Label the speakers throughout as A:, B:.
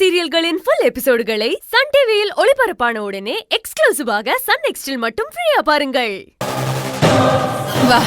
A: சீரியல்களின் full எபிசோடுகளை Sun டிவியில் ஒளிபரப்பான உடனே எக்ஸ்க்ளூசிவாக சன் நெக்ஸ்டில் மட்டும் ஃப்ரீயா பாருங்கள். வா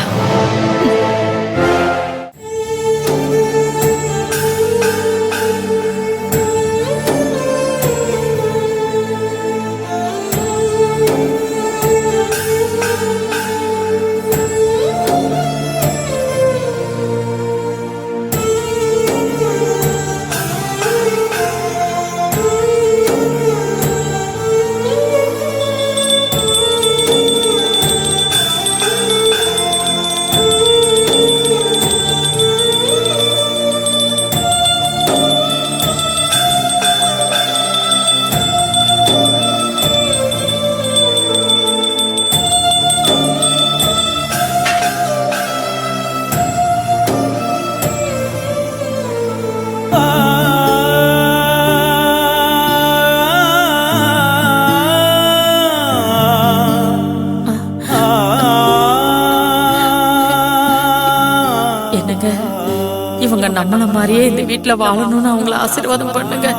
A: இவங்க நம்மள மாதிரியே இந்த வீட்டுல வாழணும்னு அவங்கள ஆசீர்வாதம் பண்ணுங்க.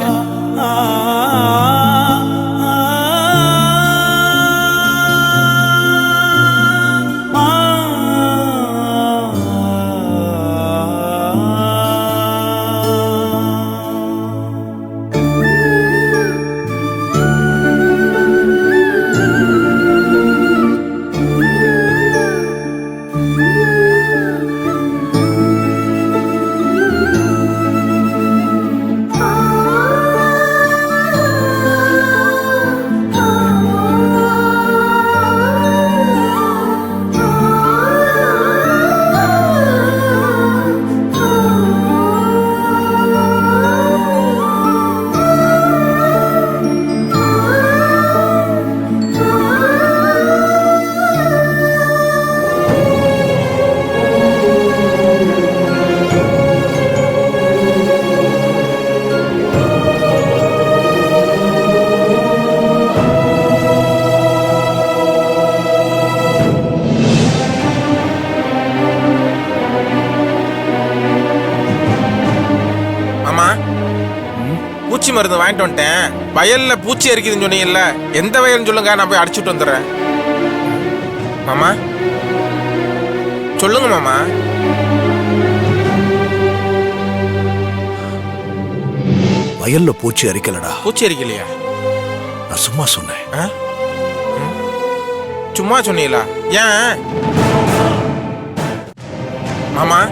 B: பூச்சி மருந்து வாங்கிட்டு வந்துட்டேன். வயல்ல பூச்சி இருக்குதுன்னு சொன்னீங்கல்ல, எந்த வயல்னு சொல்லுங்க, நான் போய் அடிச்சுட்டு வந்துடுறேன். மாமா சொல்லுங்க மாமா.
C: வயல்ல பூச்சி அரிக்கலடா.
B: பூச்சி அரிக்கலையா?
C: நான் சும்மா சொன்னேன்.
B: சும்மா சொன்னீங்களா? ஏன் மாமா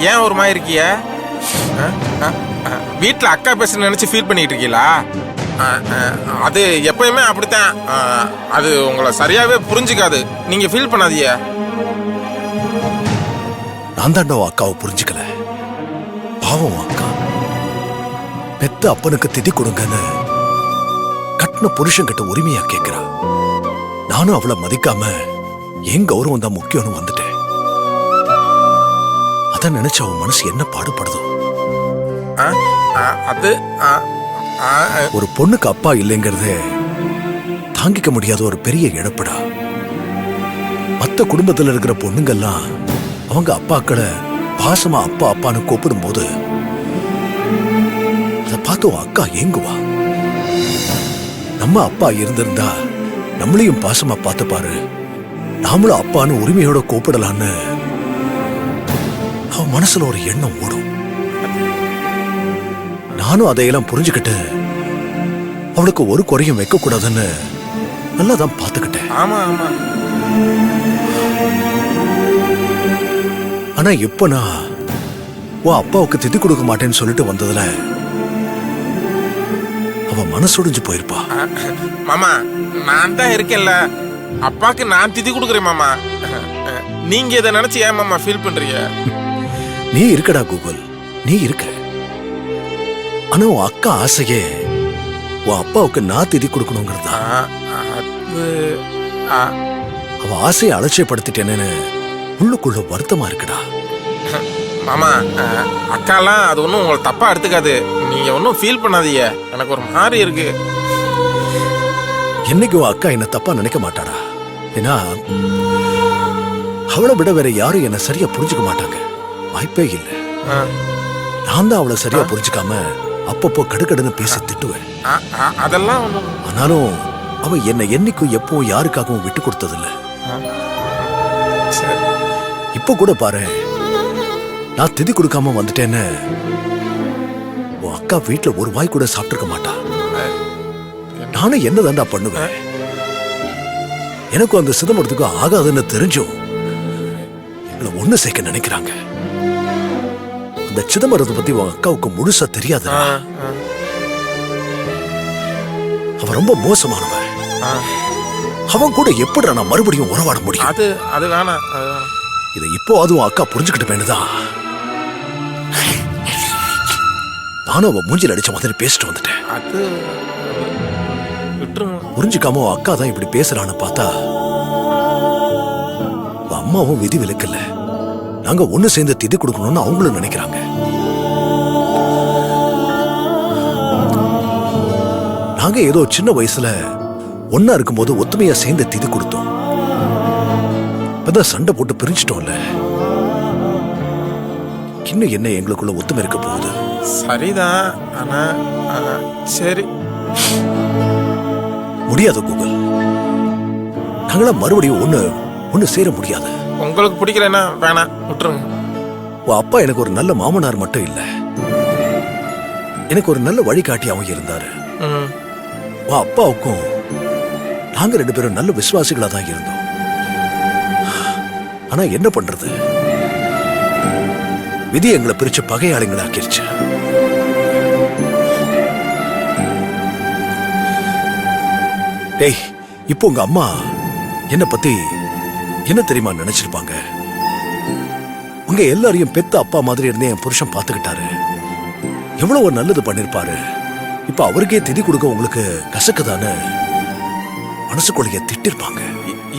B: ஏன் ஒரு மாதிரி இருக்கிய? வீட்டில் அக்கா பேச நினைச்சு ஃபீல் பண்ணிட்டு இருக்கீங்களா? அது எப்பயுமே அப்படித்தான். அது உங்களை சரியாவே புரிஞ்சுக்காது. நீங்க ஃபீல் பண்ணாதீங்க.
C: நான் தாண்டா அக்காவை புரிஞ்சுக்கல. பாவம் அக்கா பெத்த அப்பனுக்கு திதி கொடுங்கன்னு கட்டின புருஷன் கிட்ட உரிமையா கேட்கிறா. நானும் அவளை மதிக்காம என் கௌரவம் தான் முக்கியம்னு வந்துட்டேன். அதான் நினைச்ச அவன் மனசு என்ன பாடுபடுதோ.
B: அது
C: ஒரு பொண்ணுக்கு அப்பா இல்லைங்கிறது தாங்கிக்க முடியாத ஒரு பெரிய இழப்புடா. மத்த குடும்பத்துல இருக்கிற பொண்ணுங்கெல்லாம் அவங்க அப்பாக்களை பாசமா அப்பா அப்பான்னு கூப்பிடும் போது அதை பார்த்து அக்கா ஏங்குவா. நம்ம அப்பா இருந்திருந்தா நம்மளையும் பாசமா பார்த்து பாரு, நாமளும் அப்பான்னு உரிமையோட கூப்பிடலான்னு அவன் மனசுல ஒரு எண்ணம் ஓடும். நானும் அதையெல்லாம் புரிஞ்சுக்கிட்டு அவளுக்கு ஒரு குறையும் வைக்க கூடாதுன்னு நல்லாதான் பாத்துக்கிட்டேன். ஆனா இப்ப நான் உன் அப்பாவுக்கு திதி கொடுக்க மாட்டேன்னு சொல்லிட்டு வந்ததுல அவ மனசுடைஞ்சு போயிருப்பா.
B: மாமா நான் தான் இருக்கேன்ல, அப்பாக்கு நான் திதி கொடுக்குறேன் மாமா. நீங்க இதை நினைச்சு ஏன் மாமா ஃபீல் பண்றீங்க?
C: நீ இருக்கடா கூகுள், நீ இருக்க. ஆனா உன் அக்கா ஆசையே உன் அப்பாவுக்கு நான் திதி கொடுக்கணுங்கிறதா. அவ ஆசையை அலட்சியப்படுத்திட்டேன்னு உள்ளுக்குள்ள வருத்தமா இருக்குடா.
B: மாமா அக்காலாம் அது ஒன்றும் உங்களை தப்பா எடுத்துக்காது. நீங்க ஒன்றும் ஃபீல் பண்ணாதீங்க. எனக்கு ஒரு மாதிரி இருக்கு.
C: என்னைக்கு உன் அக்கா என்ன தப்பா நினைக்க மாட்டாடா. ஏன்னா அவளை விட வேற யாரும் என்ன சரியா புரிஞ்சுக்க மாட்டாங்க. வாய்ப்பே இல்லை. நான் தான் அவளை சரியா புரிஞ்சுக்காம அப்பப்போ கடுக்கடுன்னு பேசி திட்டுவேன்.
B: அதெல்லாம் ஒண்ணும்.
C: ஆனாலும் அவ என்னை என்னைக்கும் எப்போ யாருக்காகவும் விட்டு கொடுத்ததில்ல.
B: சரி.
C: இப்ப கூட பாரு, நான் திதி கொடுக்காம வந்துட்டேன்னு உன் அக்கா வீட்டுல ஒரு வாய் கூட சாப்பிட்டிருக்க மாட்டா. நானும் என்னதான்டா பண்ணுவேன்? எனக்கும் அந்த சிதம்பரத்துக்கும் ஆகாதுன்னு தெரிஞ்சும் எங்களை ஒண்ணு சேர்க்க நினைக்கிறாங்க. அந்த சிதம்பரத்தை பத்தி உன் அக்காவுக்கு முழுசா தெரியாது. அவன் ரொம்ப மோசமானவன். அவன் கூட எப்படி நான் மறுபடியும் உறவாட முடியும்?
B: அது வேணாம்.
C: இதை இப்போ அதுவும் அக்கா புரிஞ்சுக்கிட்ட வேண்டுதான். நானும் அவன் மூஞ்சில் அடிச்ச மாதிரி பேசிட்டு வந்துட்டேன்.
B: அது
C: புரிஞ்சுக்காம அக்கா தான் இப்படி பேசுறான்னு பார்த்தா அம்மாவும் விதி விலக்கல. நாங்க ஒண்ணு சேர்ந்து திதி கொடுக்கணும்னு அவங்களும் நினைக்கிறாங்க. நாங்க ஏதோ சின்ன வயசுல ஒன்னா இருக்கும்போது ஒத்துமையா சேர்ந்து திதி கொடுத்தோம். இப்பதான் சண்டை போட்டு பிரிஞ்சிட்டோம்ல. இன்னும் என்ன எங்களுக்குள்ள ஒத்துமை இருக்க போகுது?
B: சரிதான். ஆனா சரி,
C: முடியாது கூகுள். நாங்களா மறுபடியும் ஒண்ணு சேர முடியாது.
B: உங்களுக்கு பிடிக்கலன்னா வேணாம், விட்டுருங்க.
C: உன் அப்பா எனக்கு ஒரு நல்ல மாமனார் மட்டும் இல்ல, எனக்கு ஒரு நல்ல வழிகாட்டியாவும் இருந்தாரு. உன் அப்பாவுக்கும் நாங்க 2 பேரும் நல்ல விசுவாசிகளா தான் இருந்தோம். ஆனா என்ன பண்றது, விதி எங்களை பிரிச்சு பகையாளிங்களாக்கிருச்சு. டேய், இப்போ உங்க அம்மா என்ன பத்தி என்ன தெரியுமா நினைச்சிருப்பாங்க? உங்க எல்லாரையும் பெத்த அப்பா மாதிரி இருந்தே என் புருஷன் பாத்துக்கிட்டாரு, எவ்வளவு நல்லது பண்ணிருப்பாரு. இப்ப அவருக்கே திதி கொடுக்க உங்களுக்கு கசக்குதான்னு மனசுக்குள்ளைய திட்டிருப்பாங்க.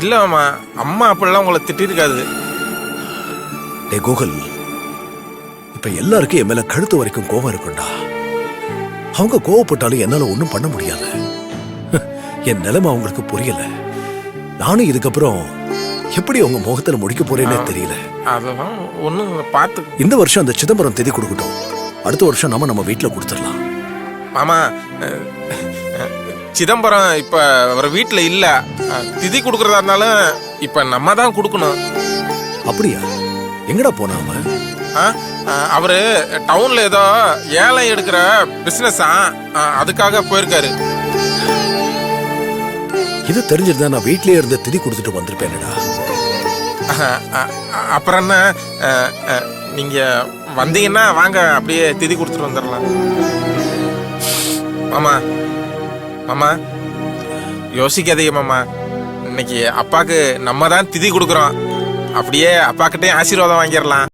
B: இல்ல மாமா, அம்மா அப்படிலாம் உங்களை திட்டிருக்காது.
C: டே கூகுள், இப்ப எல்லாருக்கும் என் மேல கழுத்து வரைக்கும் கோபம் இருக்குண்டா. அவங்க கோவப்பட்டாலும் என்னால ஒண்ணும் பண்ண முடியாது. என் நிலைமை அவங்களுக்கு புரியல. நானும் இதுக்கப்புறம் எப்படி உங்க முகத்துல முடிக்க போறேன்னே தெரியல.
B: அதெல்லாம் ஒண்ணு பார்த்து.
C: இந்த வருஷம் அந்த சிதம்பரம் திதி கொடுக்கட்டும், அடுத்த வருஷம் நம்ம வீட்டுல கொடுத்துடலாம்.
B: மாமா, சிதம்பரம் இப்ப அவர் வீட்டுல இல்ல. திதி கொடுக்கறதா இருந்தாலும் இப்ப நம்ம தான் கொடுக்கணும்.
C: அப்படியா? எங்கடா போனா அவன்?
B: அவரு டவுன்ல ஏதோ ஏழை எடுக்கிற பிசினஸ் அதுக்காக போயிருக்காரு.
C: இது தெரிஞ்சிருந்தா நான் வீட்லயே இருந்து திதி கொடுத்துட்டு வந்திருப்பேன்டா.
B: அப்புறம் என்ன, நீங்க வந்தீங்கன்னா வாங்க, அப்படியே திதி கொடுத்துட்டு வந்துடலாம். மாமா மாமா யோசிக்காதீங்க மாமா, இன்னைக்கு அப்பாக்கு நம்ம தான் திதி கொடுக்குறோம். அப்படியே அப்பா கிட்டே ஆசீர்வாதம் வாங்கிடலாம்.